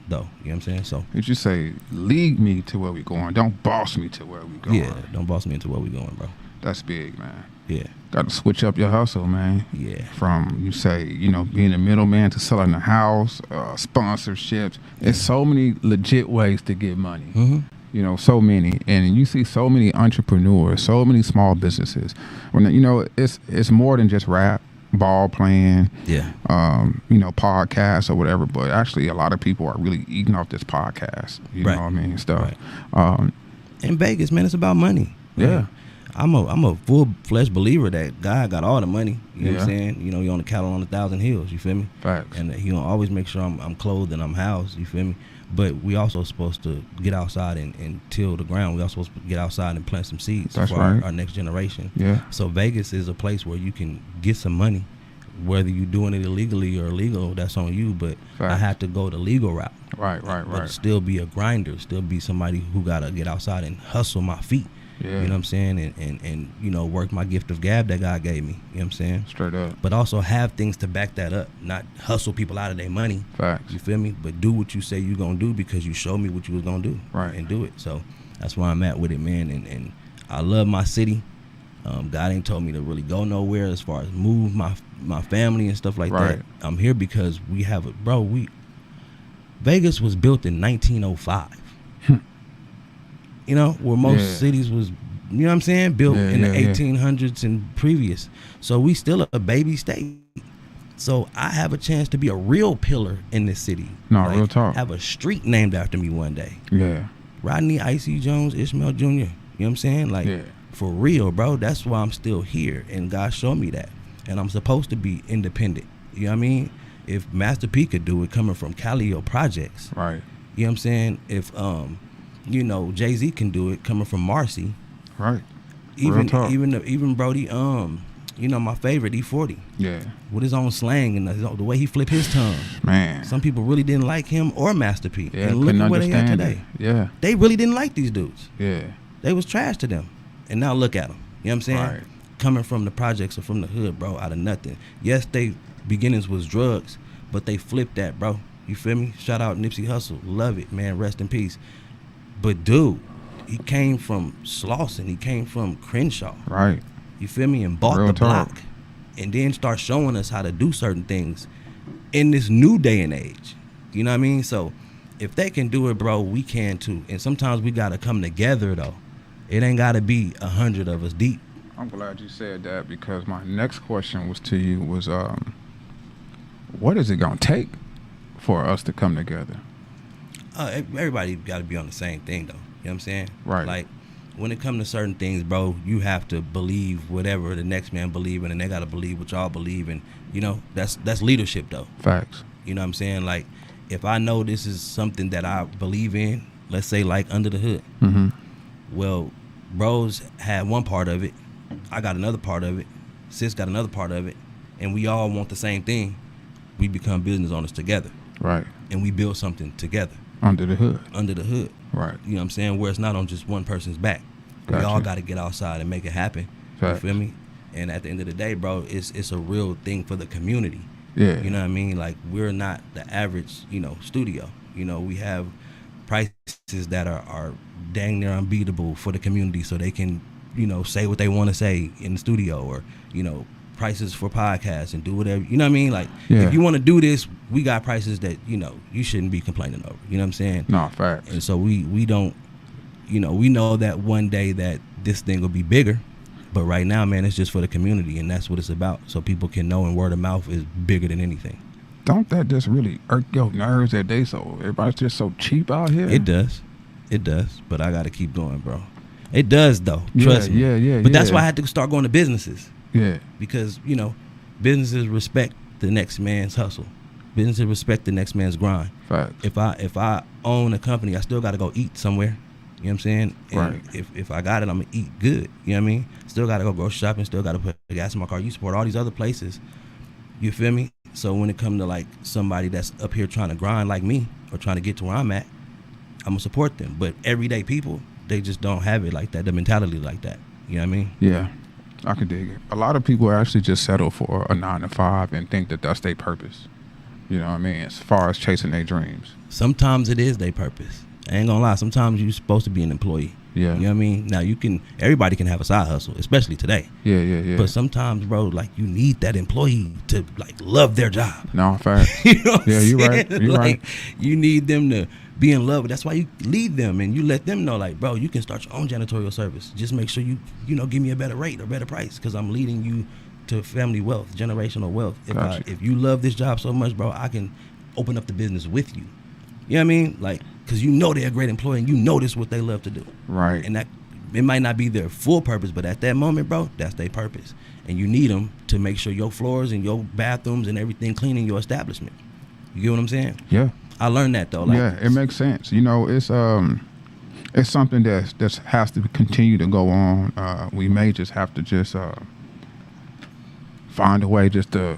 though. You know what I'm saying? So did you say lead me to where we going? Don't boss me to where we going. Yeah, don't boss me into where we going, bro. That's big, man. Yeah. Got to switch up your hustle, man. Yeah. From, you say, you know, being a middleman to selling a house, sponsorships. There's so many legit ways to get money. You know, so many. And you see so many entrepreneurs, so many small businesses. When, you know, it's more than just rap, ball playing, you know, podcasts or whatever. But actually, a lot of people are really eating off this podcast. You know what I mean? Stuff. In Vegas, man, it's about money. Yeah. I'm a full-fledged believer that God got all the money. You know what I'm saying? You know, he on the cattle on 1,000 hills. You feel me? Facts. And he gonna always make sure I'm clothed and I'm housed. You feel me? But we also supposed to get outside and till the ground. We also supposed to get outside and plant some seeds for our next generation. Yeah. So Vegas is a place where you can get some money, whether you're doing it illegally or illegal. That's on you. But I had to go the legal route. Right. But still be a grinder. Still be somebody who gotta get outside and hustle my feet. Yeah. You know what I'm saying? And you know, work my gift of gab that God gave me. You know what I'm saying? Straight up. But also have things to back that up. Not hustle people out of their money. Facts. You feel me? But do what you say you're going to do because you showed me what you was going to do. Right. And do it. So that's where I'm at with it, man. And I love my city. God ain't told me to really go nowhere as far as move my family and stuff like that. I'm here because we have it. Bro, Vegas was built in 1905. You know, where most cities was, you know what I'm saying, built in the 1800s and previous. So we still a baby state. So I have a chance to be a real pillar in this city. No, like, real talk. Have a street named after me one day. Yeah. Rodney Icy Jones, Ishmael Jr. You know what I'm saying? Like, for real, bro. That's why I'm still here. And God showed me that. And I'm supposed to be independent. You know what I mean? If Master P could do it coming from Calio Projects. Right. You know what I'm saying? If, you know, Jay-Z can do it coming from Marcy. Right. Even Brody, my favorite, E40. Yeah. With his own slang and the way he flipped his tongue. Man. Some people really didn't like him or Master P. Yeah, and look at where they are today. Yeah. They really didn't like these dudes. Yeah. They was trash to them. And now look at them. You know what I'm saying? Right. Coming from the projects or from the hood, bro, out of nothing. Yes, they beginnings was drugs, but they flipped that, bro. You feel me? Shout out Nipsey Hussle. Love it, man. Rest in peace. But dude, he came from Slauson. He came from Crenshaw. Right. You feel me? And bought Real the talk. block. And then start showing us how to do certain things in this new day and age. You know what I mean? So if they can do it, bro, we can too. And sometimes we got to come together, though. It ain't got to be 100 of us deep. I'm glad you said that, because my next question was to you was, what is it going to take for us to come together? Everybody got to be on the same thing, though. You know what I'm saying? Right. Like, when it comes to certain things, bro, you have to believe whatever the next man believe in, and they got to believe what y'all believe in. You know, that's leadership, though. Facts. You know what I'm saying? Like, if I know this is something that I believe in, let's say like Under the Hood. Mm-hmm. Well, bros had one part of it. I got another part of it. Sis got another part of it. And we all want the same thing. We become business owners together. Right. And we build something together. Under the hood. Under the hood. Right. You know what I'm saying? Where it's not on just one person's back. Gotcha. We all got to get outside and make it happen. Facts. You feel me? And at the end of the day, bro, it's a real thing for the community. Yeah. You know what I mean? Like, we're not the average, studio. We have prices that are dang near unbeatable for the community, so they can, say what they want to say in the studio, or, prices for podcasts and do whatever. You know what I mean? Like, if you want to do this, we got prices that, you shouldn't be complaining over. You know what I'm saying? No, facts. And so we don't, we know that one day that this thing will be bigger. But right now, man, it's just for the community, and that's what it's about. So people can know, and word of mouth is bigger than anything. Don't that just really irk your nerves that everybody's just so cheap out here? It does. But I got to keep going, bro. It does, though. Trust me. Yeah. But that's why I had to start going to businesses. Yeah. Because, businesses respect the next man's hustle. Businesses respect the next man's grind. Facts. If I own a company, I still got to go eat somewhere. You know what I'm saying? And right. If I got it, I'm going to eat good. You know what I mean? Still got to go grocery shopping. Still got to put gas in my car. You support all these other places. You feel me? So when it comes to, like, somebody that's up here trying to grind like me, or trying to get to where I'm at, I'm going to support them. But everyday people, they just don't have it like that, the mentality like that. You know what I mean? Yeah, I can dig it. A lot of people actually just settle for a 9-to-5 and think that that's their purpose. You know what I mean? As far as chasing their dreams. Sometimes it is their purpose. I ain't gonna lie. Sometimes you're supposed to be an employee. Yeah. You know what I mean? Now everybody can have a side hustle, especially today. Yeah. But sometimes, bro, like, you need that employee to, like, love their job. No, fact. You know what I'm you're saying? right. You're right. You need them to be in love. That's why you lead them, and you let them know, like, bro, you can start your own janitorial service. Just make sure you give me a better rate or better price, because I'm leading you to family wealth, generational wealth. If you love this job so much, bro, I can open up the business with you. You know what I mean? Like, because they're a great employee, and this is what they love to do. Right. And that it might not be their full purpose, but at that moment, bro, that's their purpose. And you need them to make sure your floors and your bathrooms and everything clean in your establishment. You get what I'm saying? Yeah. I learned that, though. Like, yeah, it makes sense. It's something that has to continue to go on. We may just have to find a way just to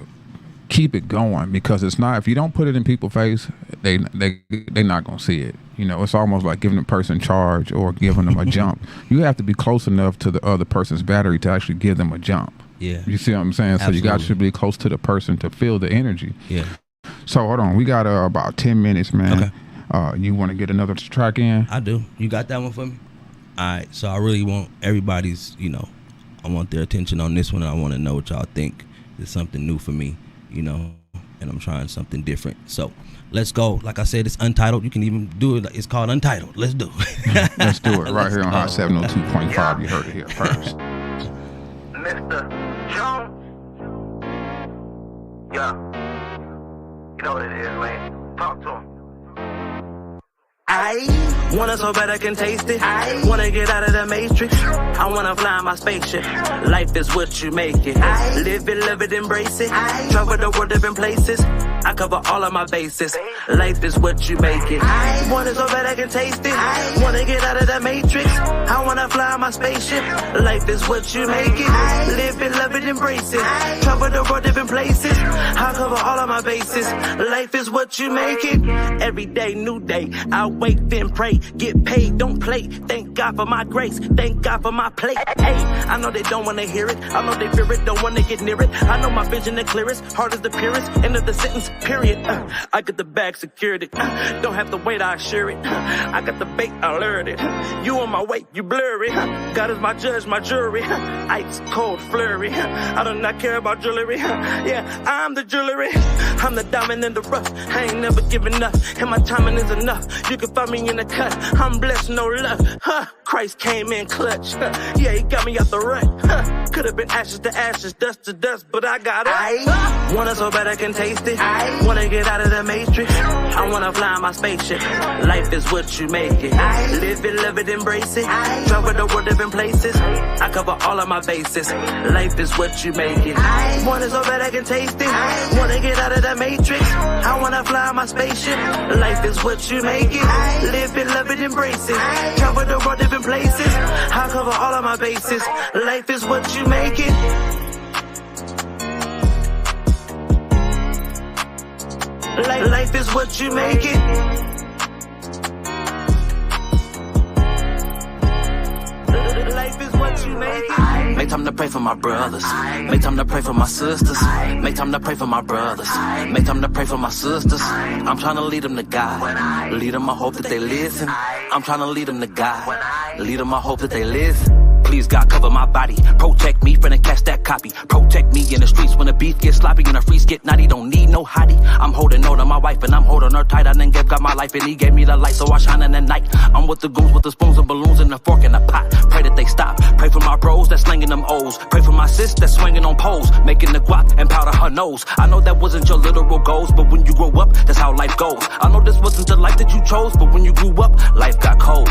keep it going, because it's not, if you don't put it in people's face, they not gonna see it. It's almost like giving a person charge or giving them a jump. You have to be close enough to the other person's battery to actually give them a jump. Yeah. You see what I'm saying? Absolutely. So you got to be close to the person to feel the energy. Yeah. So hold on, we got about 10 minutes, man. Okay. You want to get another track in? I do. You got that one for me? All right. So I really want everybody's, I want their attention on this one, and I want to know what y'all think. It's something new for me, and I'm trying something different. So let's go. Like I said, it's untitled. You can even do it. It's called Untitled. Let's do it. Let's do it right here on Hot 702.5. You heard it here first. Mr. Jones. Yeah. You know what it is, man. Talk to him. I wanna so bad I can taste it. I wanna get out of the matrix. I wanna fly in my spaceship. Life is what you make it. Live it, love it, embrace it. Travel the world, different places. I cover all of my bases. Life is what you make it. Want it so bad I can taste it. Wanna get out of that matrix. I wanna fly on my spaceship. Life is what you make it. Live it, love it, embrace it. Travel the world, different places. I cover all of my bases. Life is what you make it. Every day, new day. I wait, then pray. Get paid, don't play. Thank God for my grace. Thank God for my plate. Hey, I know they don't wanna hear it. I know they fear it, don't wanna get near it. I know my vision the clearest, heart is the purest. End of the sentence, period. I got the bag secured it. Don't have to wait, I assure it. I got the bait, I lured it. You on my way, you blurry. God is my judge, my jury. Ice cold flurry. I do not care about jewelry. Yeah, I'm the jewelry. I'm the diamond in the rough. I ain't never giving up, and my timing is enough. You can find me in the cut. I'm blessed, no luck. Christ came in clutch. Yeah, he got me out the rut. Could have been ashes to ashes, dust to dust, but I got it. Want it so bad I can taste it. Wanna get out of the matrix. I wanna fly in my spaceship. Life is what you make it. Live it, love it, embrace it. Travel the world, different places. I cover all of my bases. Life is what you make it. Want it so bad I can taste it. Wanna get out of the matrix. I wanna fly in my spaceship. Life is what you make it. Live it, love it, embrace it. Travel the world, different places. I cover all of my bases. Life is what you make it. Life is what you make it. Life is what you make it. Make time to pray for my brothers. Make time to pray for my sisters. Make time to pray for my brothers. Make time to pray for my sisters. I'm trying to lead them to God. Lead them, I hope that they listen. I'm trying to lead them to God. Lead them, I hope that they listen. Please, God, cover my body. Protect me from the catch that copy. Protect me in the streets when the beef gets sloppy and the freaks get naughty. Don't need no hottie. I'm holding on to my wife and I'm holding her tight. I done gave God my life and he gave me the light, so I shine in the night. I'm with the goons with the spoons and balloons and the fork and the pot. Pray that they stop. Pray for my bros that's slinging them O's. Pray for my sis that's swinging on poles, making the guap and powder her nose. I know that wasn't your literal goals, but when you grow up, that's how life goes. I know this wasn't the life that you chose, but when you grew up, life got cold.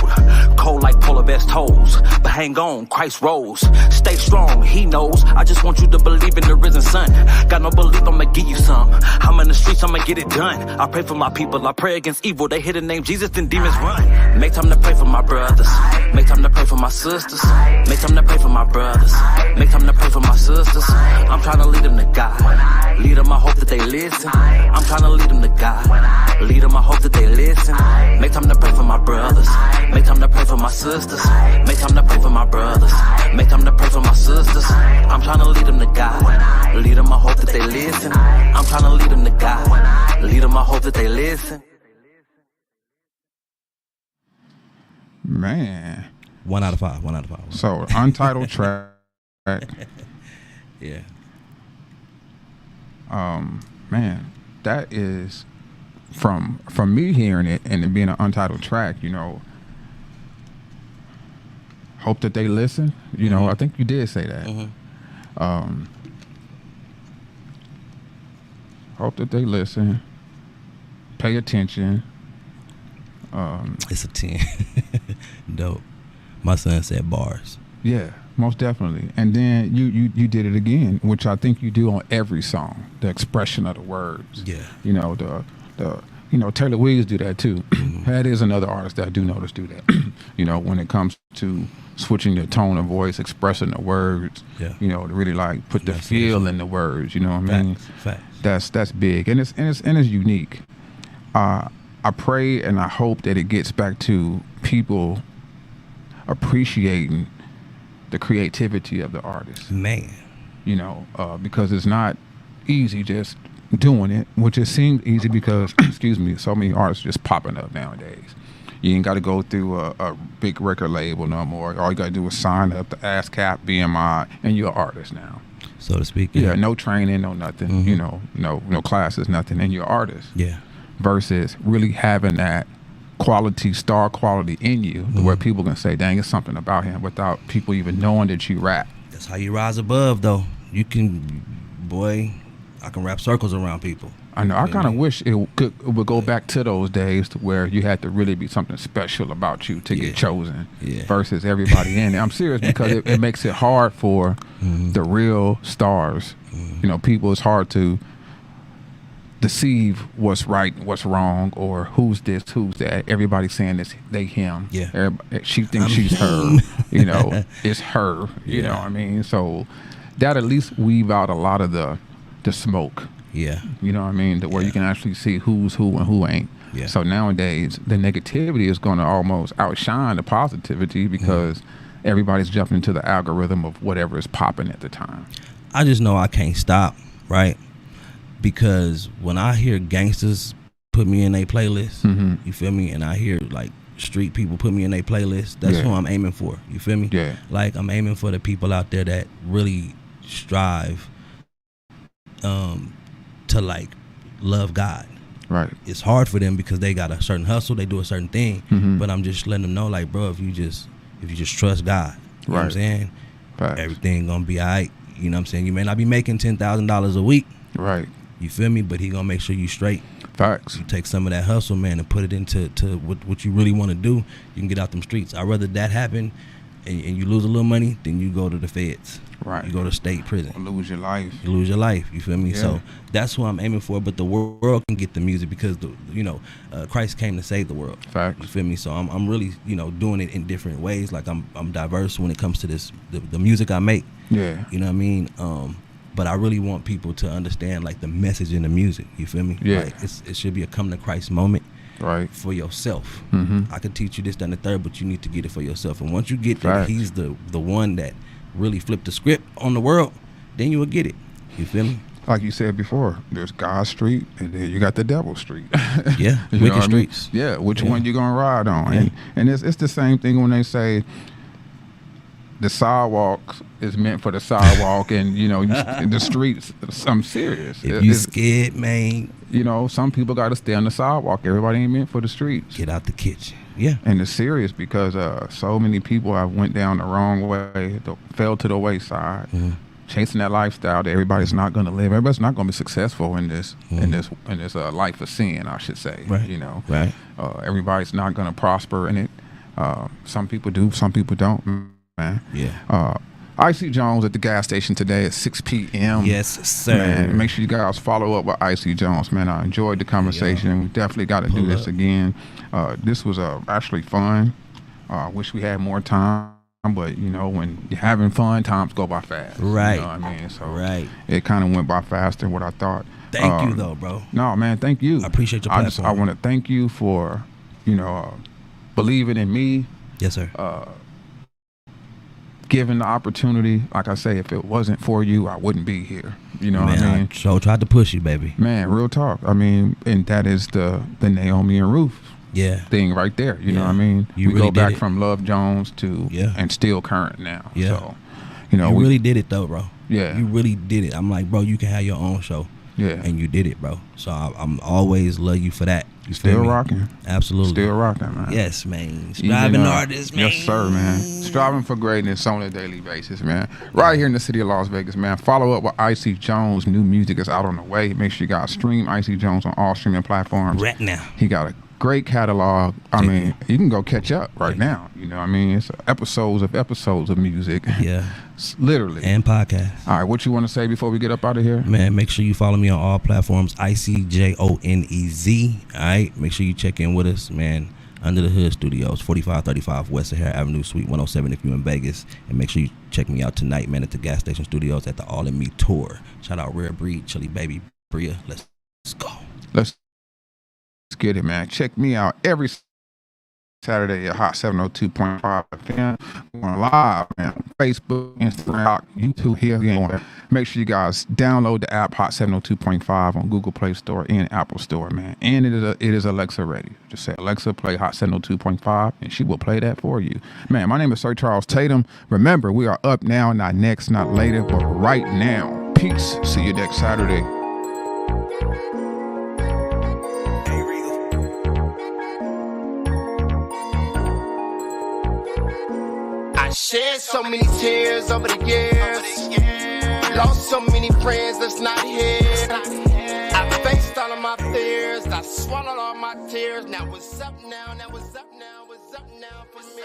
Cold like polar bear's toes. But hang on, Christ rose. Stay strong, he knows. I just want you to believe in the risen sun. Got no belief, I'ma give you some. I'm in the streets, I'ma get it done. I pray for my people, I pray against evil. They hear the name Jesus, then demons run. Make time to pray for my brothers. Make time to pray for my sisters. Make time to pray for my brothers. Make time to pray for my sisters. I'm trying to lead them to God. Lead them, I hope that they listen. I'm trying to lead them to God. Lead them, I hope that they listen. Make time to pray for my brothers. Make time to pray for my sisters. Make time to pray for my brothers. Make time to pray for my sisters. I'm trying to lead them to God. Lead them, I hope that they listen. I'm trying to lead them to God. Lead them, I hope that they listen. Man. 1 out of 5. 1 out of 5. So, untitled track. Yeah. Man, that is from me hearing it and it being an untitled track, you know. Hope that they listen. You know, I think you did say that. Hope that they listen. Pay attention. It's a 10. Dope. My son said bars. Yeah, most definitely. And then you did it again, which I think you do on every song. The expression of the words. Yeah. You know, the Taylor Williams do that too. That is another artist that I do notice do that. You know, when it comes to switching the tone of voice, expressing the words. Yeah. You know, to really like put the feel in the words. You know what I mean? Facts. That's big, and it's unique. I pray and I hope that it gets back to people appreciating the creativity of the artist. Man. You know, because it's not easy just doing it, which it seems easy because, excuse me, so many artists just popping up nowadays. You ain't got to go through a big record label no more. All you got to do is sign up to ASCAP, BMI, and you're an artist now. So to speak. Yeah, no training, no nothing, you know, no classes, nothing, and you're an artist. Yeah. Versus really having that star quality in you where people can say, dang, it's something about him without people even knowing that you rap. That's how you rise above, though. You can, I can wrap circles around people. I know. I kind of wish it would go back to those days to where you had to really be something special about you to get chosen versus everybody in it. I'm serious because it makes it hard for the real stars. You know, people, it's hard to deceive what's right, what's wrong, or who's this, who's that. Everybody's saying this, they, him. Yeah. She thinks she's her. You know, it's her. You know what I mean? So that at least weave out a lot of the smoke. Yeah. You know what I mean? Where you can actually see who's who and who ain't. Yeah. So nowadays, the negativity is going to almost outshine the positivity because everybody's jumping into the algorithm of whatever is popping at the time. I just know I can't stop, right? Because when I hear gangsters put me in a playlist, you feel me? And I hear like street people put me in a playlist, that's who I'm aiming for. You feel me? Yeah. Like I'm aiming for the people out there that really strive to like love God. Right. It's hard for them because they got a certain hustle, they do a certain thing. But I'm just letting them know, like, bro, if you just trust God, you know what I'm saying? Facts. Everything gonna be all right. You know what I'm saying? You may not be making $10,000 a week. Right. You feel me? But he gonna make sure you straight. Facts. You take some of that hustle, man, and put it into what you really want to do. You can get out them streets. I'd rather that happen and you lose a little money than you go to the feds. Right. You go to state prison. Or lose your life. You lose your life. You feel me? Yeah. So that's who I'm aiming for. But the world can get the music because Christ came to save the world. Facts. You feel me? So I'm really doing it in different ways. Like I'm diverse when it comes to this the music I make. Yeah. You know what I mean? But I really want people to understand like the message in the music. You feel me? Yeah. Like it should be a come to Christ moment. Right. For yourself. I could teach you this, that, and the third, but you need to get it for yourself. And once you get that he's the one that really flipped the script on the world, then you will get it. You feel me? Like you said before, there's God's street and then you got the devil's street. Yeah. You Wicked know streets. I mean? Yeah. Which one you gonna ride on? Yeah. And it's the same thing when they say the sidewalk is meant for the sidewalk, and the streets. I'm serious. If you scared, man, some people got to stay on the sidewalk. Everybody ain't meant for the streets. Get out the kitchen. Yeah. And it's serious because so many people have went down the wrong way, fell to the wayside, chasing that lifestyle that everybody's not going to live. Everybody's not going to be successful in this life of sin, I should say. Right. Right. Everybody's not going to prosper in it. Some people do, some people don't. Man. Yeah. Icy Jones at the gas station today at 6 p.m. Yes, sir. Man, make sure you guys follow up with Icy Jones, man. I enjoyed the conversation. We definitely got to do this again. This was actually fun. I wish we had more time, but when you're having fun, times go by fast. Right. You know what I mean? So it kind of went by faster than what I thought. Thank you, though, bro. No, man, thank you. I appreciate your platform. I want to thank you for, believing in me. Yes, sir. Given the opportunity, like I say, if it wasn't for you, I wouldn't be here. You know what I mean? I tried to push you, baby. Man, real talk. I mean, and that is the Naomi and Ruth thing right there. You know what I mean? You we really go back did it. from Love Jones to and still current now. Yeah. So, you really did it though, bro. Yeah. You really did it. I'm like, bro, you can have your own show. Yeah. And you did it, bro. So I'm always love you for that. You still rocking. Absolutely. Still rocking, man. Yes, man. Striving artist, man. Yes, sir, man. Striving for greatness on a daily basis, man. Right here in the city of Las Vegas, man. Follow up with Icy Jones. New music is out on the way. Make sure you guys stream Icy Jones on all streaming platforms. Right now. He got a great catalog. I mean, you can go catch up right now. You know what I mean? It's episodes of music. Yeah. Literally. And podcasts. All right, what you want to say before we get up out of here? Man, make sure you follow me on all platforms, ICJONEZ. All right? Make sure you check in with us, man. Under the Hood Studios, 4535 West Sahara Avenue, Suite 107 if you're in Vegas. And make sure you check me out tonight, man, at the Gas Station Studios at the All In Me Tour. Shout out Rare Breed, Chili Baby, Bria. Let's go. Let's get it, man. Check me out every Saturday at Hot 702.5 FM. Going live, man. Facebook, Instagram, YouTube here. Make sure you guys download the app Hot 702.5 on Google Play Store and Apple Store, man. And it is Alexa ready. Just say, Alexa, play Hot 702.5, and she will play that for you. Man, my name is Sir Charles Tatum. Remember, we are up now, not next, not later, but right now. Peace. See you next Saturday. Shed so many tears over the years. Lost so many friends that's not here. I faced all of my fears. I swallowed all my tears. Now what's up now? Now what's up now? What's up now for me?